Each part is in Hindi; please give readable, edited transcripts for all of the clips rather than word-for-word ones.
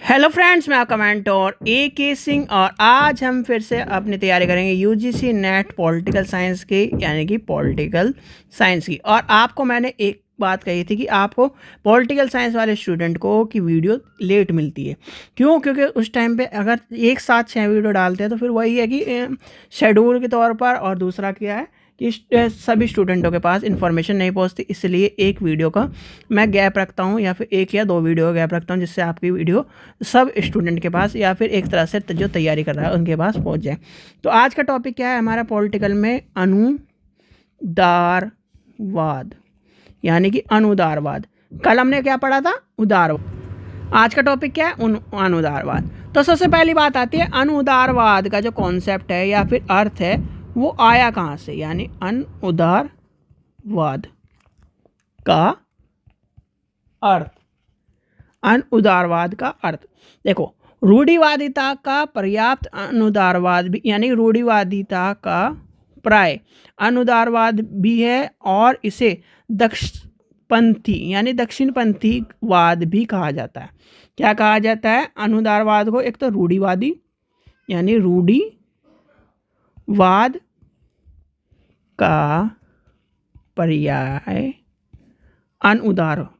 हेलो फ्रेंड्स, मैं आपका मेंटोर AK सिंह और आज हम फिर से अपनी तैयारी करेंगे UGC नेट पॉलिटिकल साइंस की, यानी कि पॉलिटिकल साइंस की। और आपको मैंने एक बात कही थी कि आपको पॉलिटिकल साइंस वाले स्टूडेंट को की वीडियो लेट मिलती है। क्यों? क्योंकि उस टाइम पे अगर एक साथ 6 वीडियो डालते हैं तो फिर वही है कि शेड्यूल के तौर पर, और दूसरा क्या है कि सभी स्टूडेंटों के पास इन्फॉर्मेशन नहीं पहुंचती, इसलिए एक वीडियो का मैं गैप रखता हूं या फिर 1 या 2 वीडियो का गैप रखता हूं, जिससे आपकी वीडियो सब स्टूडेंट के पास या फिर एक तरह से जो तैयारी कर रहा है उनके पास पहुंच जाए। तो आज का टॉपिक क्या है हमारा पॉलिटिकल में? अनुदारवाद, यानी कि अनुदारवाद। कल हमने क्या पढ़ा था? उदारवाद। आज का टॉपिक क्या है? अनुदारवाद। तो सबसे पहली बात आती है अनुदारवाद का जो कॉन्सेप्ट है या फिर अर्थ है वो आया कहाँ से, यानी अनुदारवाद का अर्थ। अनुदारवाद का अर्थ देखो, रूढ़िवादिता का पर्याप्त अनुदारवाद भी, यानी रूढ़िवादिता का प्राय अनुदारवाद भी है, और इसे दक्षपंथी यानी दक्षिणपंथी वाद भी कहा जाता है। क्या कहा जाता है अनुदारवाद को? एक तो रूढ़िवादी यानी रूढ़िवाद का पर्याय अनुदारवाद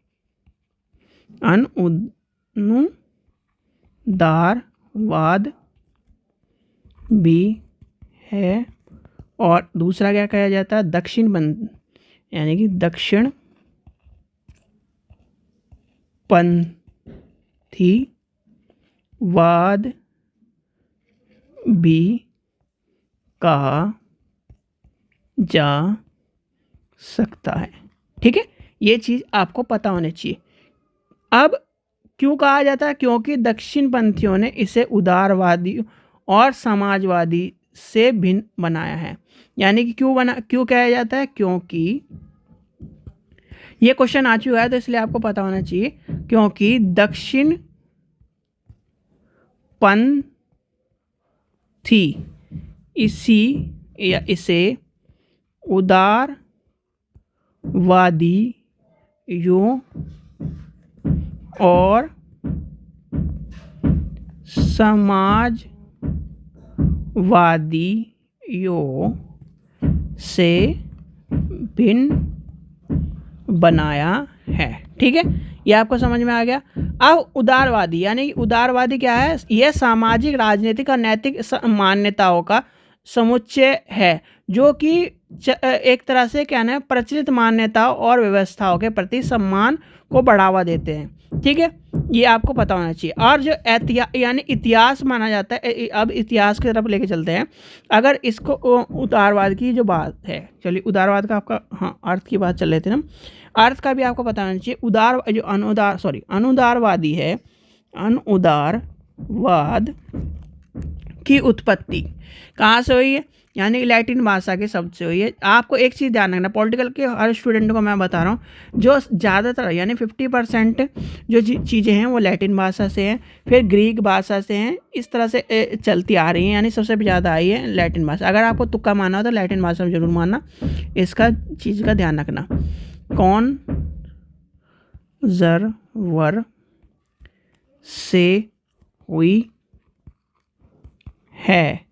भी है, और दूसरा क्या कहा जाता है? दक्षिणपंथी यानी कि दक्षिणपंथी वाद भी कहा जा सकता है। ठीक है, ये चीज़ आपको पता होनी चाहिए। अब क्यों कहा जाता है? क्योंकि दक्षिणपंथियों ने इसे उदारवादी और समाजवादी से भिन्न बनाया है। यानी कि क्यों कहा जाता है? क्योंकि ये क्वेश्चन आ चुका है तो इसलिए आपको पता होना चाहिए। क्योंकि दक्षिणपंथी इसे उदारवादियों और समाजवादियों से भिन्न बनाया है। ठीक है, ये आपको समझ में आ गया। अब उदारवादी, यानी उदारवादी क्या है? यह सामाजिक, राजनीतिक और नैतिक मान्यताओं का समुच्चय है जो कि एक तरह से क्या है, प्रचलित मान्यताओं और व्यवस्थाओं के प्रति सम्मान को बढ़ावा देते हैं। ठीक है, ये आपको पता होना चाहिए। और जो यानी इतिहास माना जाता है, अब इतिहास की तरफ लेके चलते हैं। अगर इसको उदारवाद की जो बात है, चलिए उदारवाद का आपका अर्थ की बात चल रहे थे ना, अर्थ का भी आपको पता होना चाहिए। जो अनुदारवादी है, अनुदारवाद की उत्पत्ति कहाँ से हुई है? यानी लैटिन भाषा के शब्द से हुई है। आपको एक चीज़ ध्यान रखना, पॉलिटिकल के हर स्टूडेंट को मैं बता रहा हूँ, जो ज़्यादातर यानी 50% जो चीज़ें हैं वो लैटिन भाषा से हैं, फिर ग्रीक भाषा से हैं, इस तरह से चलती आ रही हैं। यानी सबसे ज़्यादा आई है लैटिन भाषा। अगर आपको तुक्का मानना हो तो लैटिन भाषा में ज़रूर मानना, इसका चीज़ का ध्यान रखना। कॉन्जर्वर से हुई है,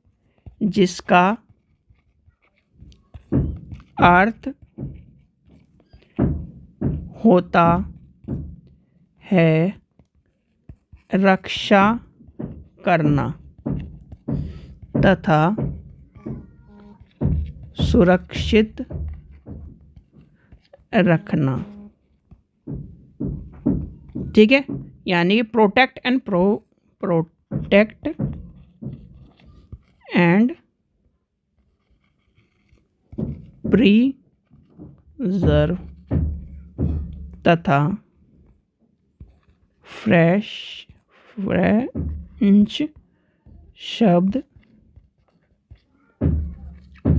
जिसका अर्थ होता है रक्षा करना तथा सुरक्षित रखना। ठीक है, यानी प्रोटेक्ट एंड प्रिजर्व तथा फ्रेंच शब्द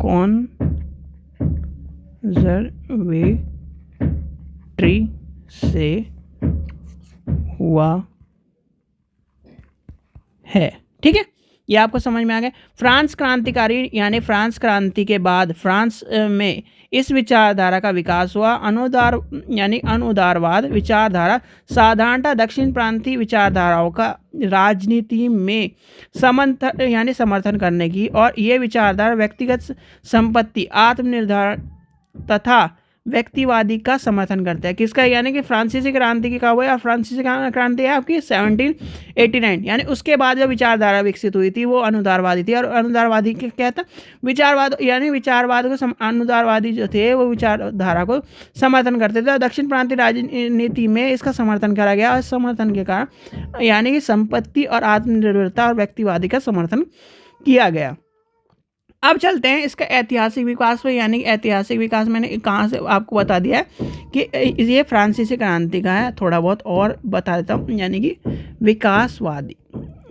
कॉन्जर्वेटरी से हुआ है। ठीक है, ये आपको समझ में आ गया। फ्रांस क्रांतिकारी यानी फ्रांस क्रांति के बाद फ्रांस में इस विचारधारा का विकास हुआ। अनुदार यानी अनुदारवाद विचारधारा साधारणतः दक्षिण प्रांतीय विचारधाराओं का राजनीति में समर्थन करने की, और ये विचारधारा व्यक्तिगत संपत्ति, आत्मनिर्भर तथा व्यक्तिवादी का समर्थन करता है। किसका? यानी कि फ्रांसीसी क्रांति की कब हुई? और फ्रांसीसी क्रांति है आपकी 1789, यानी उसके बाद जो विचारधारा विकसित हुई थी वो अनुदारवादी थी। और अनुदारवादी क्या था? विचारवाद, यानी विचारवाद को अनुदारवादी जो थे वो विचारधारा को समर्थन करते थे, और दक्षिण प्रांतीय राजनीति में इसका समर्थन करा गया। और समर्थन के कारण यानी कि संपत्ति और आत्मनिर्भरता और व्यक्तिवादी का समर्थन किया गया। अब चलते हैं इसका ऐतिहासिक विकास पे, यानी ऐतिहासिक विकास मैंने कहाँ से आपको बता दिया है कि ये फ्रांसीसी क्रांति का है। थोड़ा बहुत और बता देता हूँ, यानी कि विकासवादी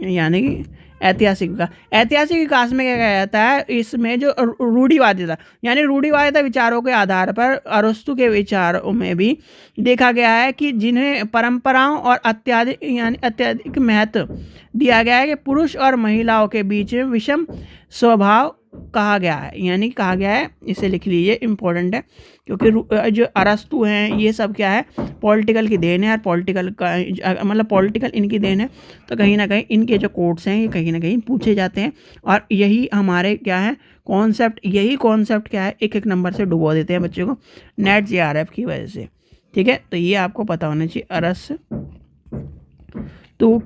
यानी कि ऐतिहासिक विकास। ऐतिहासिक विकास में क्या कहा जाता है? इसमें जो रूढ़िवादी था, यानी रूढ़िवादी विचारों के आधार पर अरस्तु के विचारों में भी देखा गया है कि जिन्हें परंपराओं और अत्यधिक महत्व दिया गया है कि पुरुष और महिलाओं के बीच में विषम स्वभाव कहा गया है, यानी कहा गया है। इसे लिख लीजिए, इम्पोर्टेंट है, क्योंकि जो अरस्तु हैं ये सब क्या है? पॉलिटिकल की देन है, और पॉलिटिकल का मतलब पॉलिटिकल इनकी देन है। तो कहीं ना कहीं इनके जो कोट्स हैं ये कहीं ना कहीं पूछे जाते हैं, और यही हमारे क्या है कॉन्सेप्ट, यही कॉन्सेप्ट क्या है एक नंबर से डुबो देते हैं बच्चों को नेट JRF की वजह से। ठीक है, तो ये आपको पता होना चाहिए। अरस्तु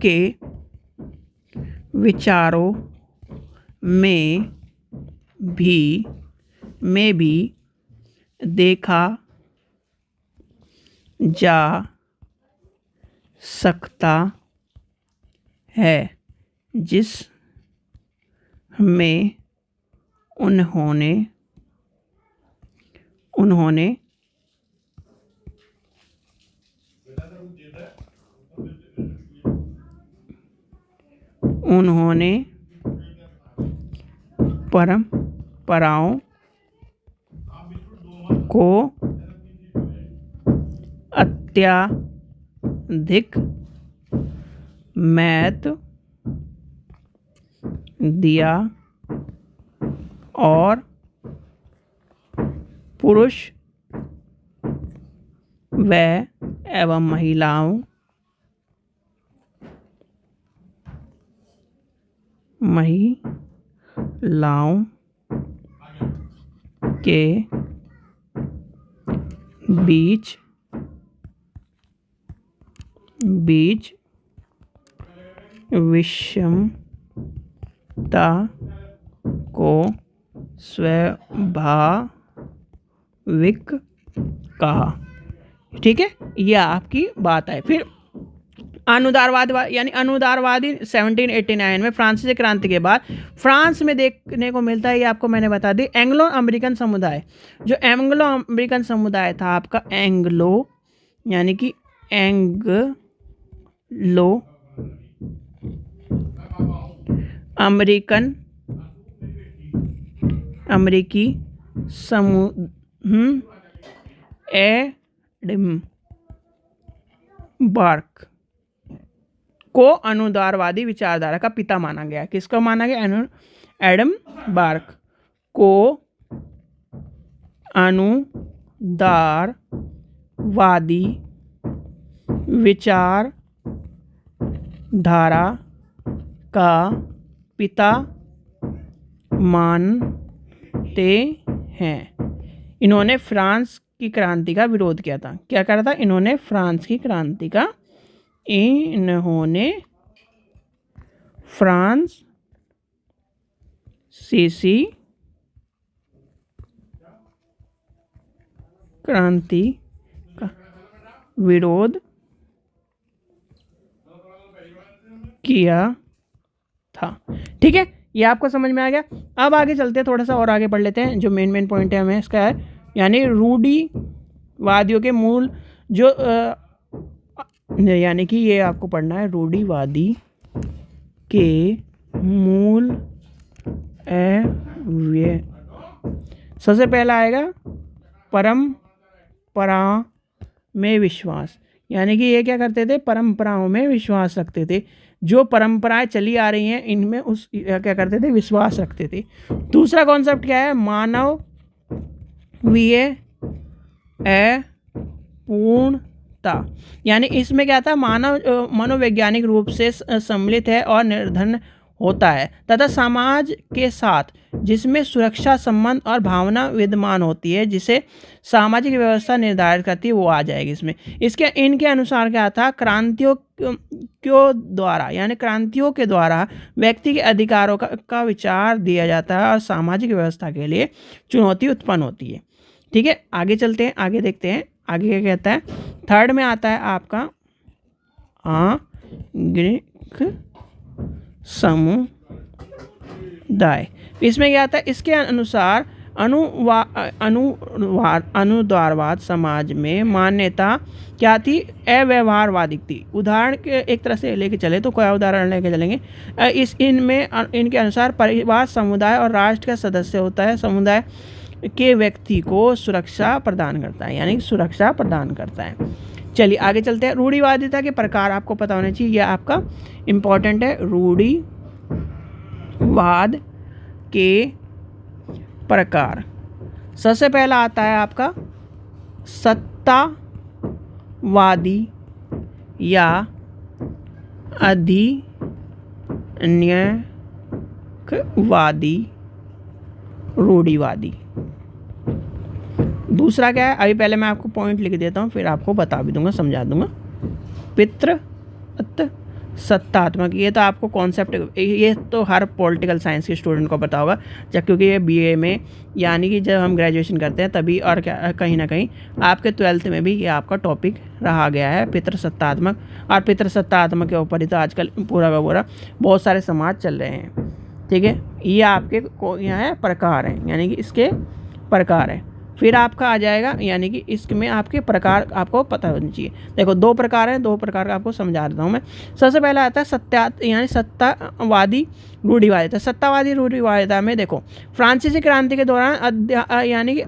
के विचारों में भी देखा जा सकता है जिसमें उन्होंने परंपराओं को अत्यधिक महत्व दिया और पुरुष एवं महिलाओं के बीच विषमता को स्वाभाविक कहा। ठीक है, यह आपकी बात है। फिर अनुदारवाद यानी अनुदारवादी 1789 में फ्रांसीसी क्रांति के बाद फ्रांस में देखने को मिलता है। ये आपको मैंने बता दी। एंग्लो अमेरिकन समुदाय, जो एंग्लो अमेरिकन समुदाय था आपका, एंग्लो यानी कि एंग्लो अमेरिकी एडमबर्ग को अनुदारवादी विचारधारा का पिता माना गया। किसको माना गया? एडमबर्ग को अनुदारवादी विचारधारा का पिता मानते हैं। इन्होंने फ्रांस की क्रांति का विरोध किया था। क्या करा था? इन्होंने फ्रांसीसी क्रांति का विरोध किया था। ठीक है, ये आपको समझ में आ गया। अब आगे चलते हैं, थोड़ा सा और आगे पढ़ लेते हैं। जो मेन पॉइंट है हमें इसका है, यानी रूढ़िवादियों के मूल जो यानी कि ये आपको पढ़ना है, रूढ़िवादी के मूल सबसे पहला आएगा परंपरा में विश्वास, यानी कि ये क्या करते थे? परंपराओं में विश्वास रखते थे। जो परंपराएं चली आ रही हैं इनमें उस क्या करते थे, विश्वास रखते थे। दूसरा कॉन्सेप्ट क्या है, मानवीय पूर्णता, यानी इसमें क्या था, मानव मनोवैज्ञानिक रूप से सम्मिलित है और निर्धन होता है तथा समाज के साथ जिसमें सुरक्षा संबंध और भावना विद्यमान होती है जिसे सामाजिक व्यवस्था निर्धारित करती है, वो आ जाएगी इसमें। इसके इनके अनुसार क्या था, क्रांतियों द्वारा यानी क्रांतियों के द्वारा व्यक्ति के अधिकारों का विचार दिया जाता है और सामाजिक व्यवस्था के लिए चुनौती उत्पन्न होती है। ठीक है, आगे चलते हैं, आगे देखते हैं आगे क्या कहता है। थर्ड में आता है आपका आंगिक समुदाय। इसमें क्या आता है, इसके अनुसार अनुदारवाद समाज में मान्यता क्या थी, अव्यवहारवादी थी। उदाहरण के एक तरह से लेके चले तो कोई उदाहरण लेके चलेंगे, इनके अनुसार परिवार समुदाय और राष्ट्र का सदस्य होता है, समुदाय के व्यक्ति को सुरक्षा प्रदान करता है, यानी सुरक्षा प्रदान करता है। चलिए आगे चलते हैं। रूढ़िवादिता के प्रकार आपको पता होने चाहिए, यह आपका इम्पोर्टेंट है। रूढ़िवाद के प्रकार, सबसे पहला आता है आपका सत्तावादी या अधिन्यवादी रूढ़िवादी। दूसरा क्या है, अभी पहले मैं आपको पॉइंट लिख देता हूँ, फिर आपको बता भी दूंगा, समझा दूंगा। पितृत्व सत्तात्मक, ये तो आपको कॉन्सेप्ट, ये तो हर पॉलिटिकल साइंस के स्टूडेंट को पता होगा, जब क्योंकि ये बीए में यानी कि जब हम ग्रेजुएशन करते हैं तभी, और क्या कहीं ना कहीं आपके 12th में भी ये आपका टॉपिक रहा गया है, पितृसत्तात्मक। और पितृसत्तात्मक के ऊपर ही तो आजकल पूरा का पूरा बहुत सारे समाज चल रहे हैं। ठीक है, ये आपके यहाँ है प्रकार हैं, यानी कि इसके प्रकार हैं। फिर आपका आ जाएगा, यानी कि इसमें आपके प्रकार आपको पता होनी चाहिए। देखो दो प्रकार हैं, दो प्रकार का आपको समझा देता हूँ मैं। सबसे पहला आता है यानी सत्तावादी रूढ़िवादिता। सत्तावादी रूढ़िवादिता में देखो फ्रांसीसी क्रांति के दौरान यानी कि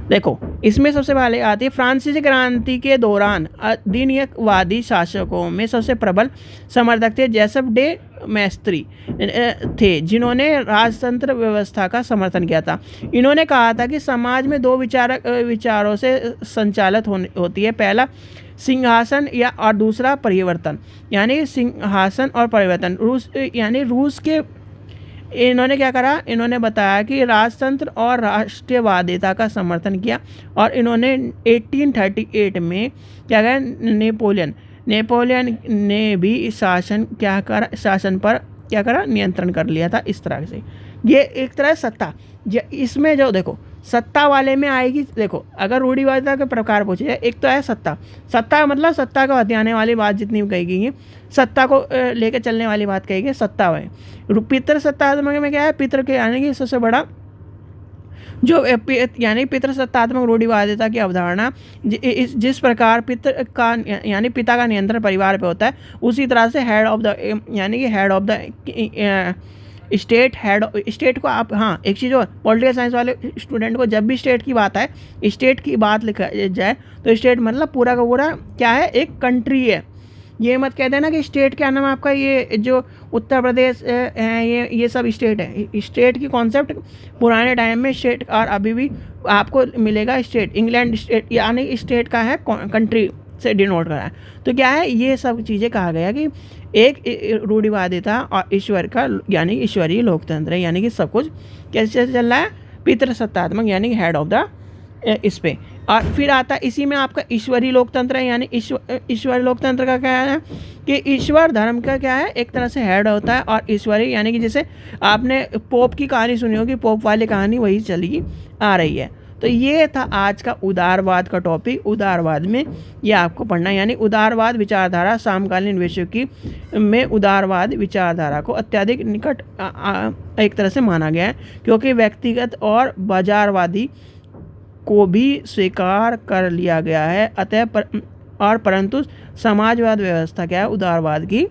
देखो इसमें सबसे पहले आती है फ्रांसीसी क्रांति के दौरान अधिनियमवादी शासकों में सबसे प्रबल समर्थक थे जेसप डे मैस्त्री थे, जिन्होंने राजतंत्र व्यवस्था का समर्थन किया था। इन्होंने कहा था कि समाज में दो विचारों से संचालित होती है, पहला सिंहासन या और दूसरा परिवर्तन, यानी सिंहासन और परिवर्तन। रूस के इन्होंने क्या करा, इन्होंने बताया कि राजतंत्र और राष्ट्रीयवादिता का समर्थन किया, और इन्होंने 1838 में क्या कहा, नेपोलियन ने भी शासन पर क्या करा, नियंत्रण कर लिया था। इस तरह से ये एक तरह सत्ता, इसमें जो देखो सत्ता वाले में आएगी। देखो अगर रूढ़िवादिता के प्रकार पूछे जाए, एक तो है सत्ता मतलब सत्ता को हथियाने वाली बात जितनी भी कही गई है, सत्ता को लेकर चलने वाली बात कही गई, सत्ता है। पितृसत्तात्मक में क्या है, पितृ के यानी कि सबसे बड़ा जो यानी पितृसत्तात्मक रूढ़िवादिता की अवधारणा जिस प्रकार पितृ का यानी पिता का नियंत्रण परिवार पे होता है, उसी तरह से हेड ऑफ द यानी कि हेड ऑफ द स्टेट को आप, हाँ एक चीज़ और, पॉलिटिकल साइंस वाले स्टूडेंट को जब भी स्टेट की बात आए, स्टेट की बात लिखा जाए तो स्टेट मतलब पूरा का पूरा क्या है, एक कंट्री है। ये मत कह देना कि स्टेट क्या नाम आपका, ये जो उत्तर प्रदेश है ये सब स्टेट है। स्टेट की कॉन्सेप्ट पुराने टाइम में स्टेट, और अभी भी आपको मिलेगा स्टेट, इंग्लैंड स्टेट यानी स्टेट का है कंट्री से डिनोट करा है। तो क्या है, ये सब चीज़ें कहा गया कि एक रूढ़िवादिता और ईश्वर का यानी ईश्वरीय लोकतंत्र है, यानी कि सब कुछ कैसे चल रहा है, पितृसत्तात्मक यानी हेड ऑफ द इस पे। और फिर आता है इसी में आपका ईश्वरीय लोकतंत्र है, यानी ईश्वरीय लोकतंत्र का क्या है कि ईश्वर धर्म का क्या है, एक तरह से हेड होता है, और ईश्वरीय यानी कि जैसे आपने पोप की कहानी सुनी होगी, पोप वाली कहानी वही चली आ रही है। तो ये था आज का उदारवाद का टॉपिक। उदारवाद में ये आपको पढ़ना है, यानी उदारवाद विचारधारा समकालीन विश्व की में उदारवाद विचारधारा को अत्यधिक निकट एक तरह से माना गया है, क्योंकि व्यक्तिगत और बाजारवादी को भी स्वीकार कर लिया गया है। अतः परंतु समाजवाद व्यवस्था क्या है, उदारवाद की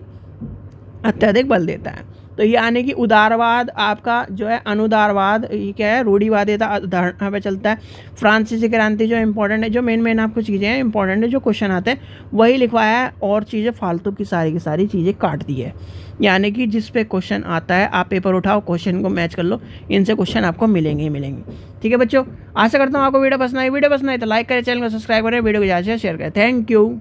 अत्यधिक बल देता है। तो यानी कि उदारवाद आपका जो है अनुदारवाद, ये क्या है, रूढ़िवादिता अवधारणा पे चलता है। फ्रांसीसी क्रांति जो इंपॉर्टेंट है, जो मेन आपको चीज़ें हैं इंपॉर्टेंट है, जो क्वेश्चन आते हैं वही लिखवाया है, और चीज़ें फालतू की सारी चीज़ें काट दी है। यानी कि जिस पे क्वेश्चन आता है आप पेपर उठाओ, क्वेश्चन को मैच कर लो, इनसे क्वेश्चन आपको मिलेंगे ही मिलेंगे। ठीक है बच्चों, आशा करता हूँ आपको वीडियो पसंद आई। वीडियो पसंद आई तो लाइक करें, चैनल को सब्सक्राइब करें, वीडियो को ज़्यादा से शेयर करें। Thank you.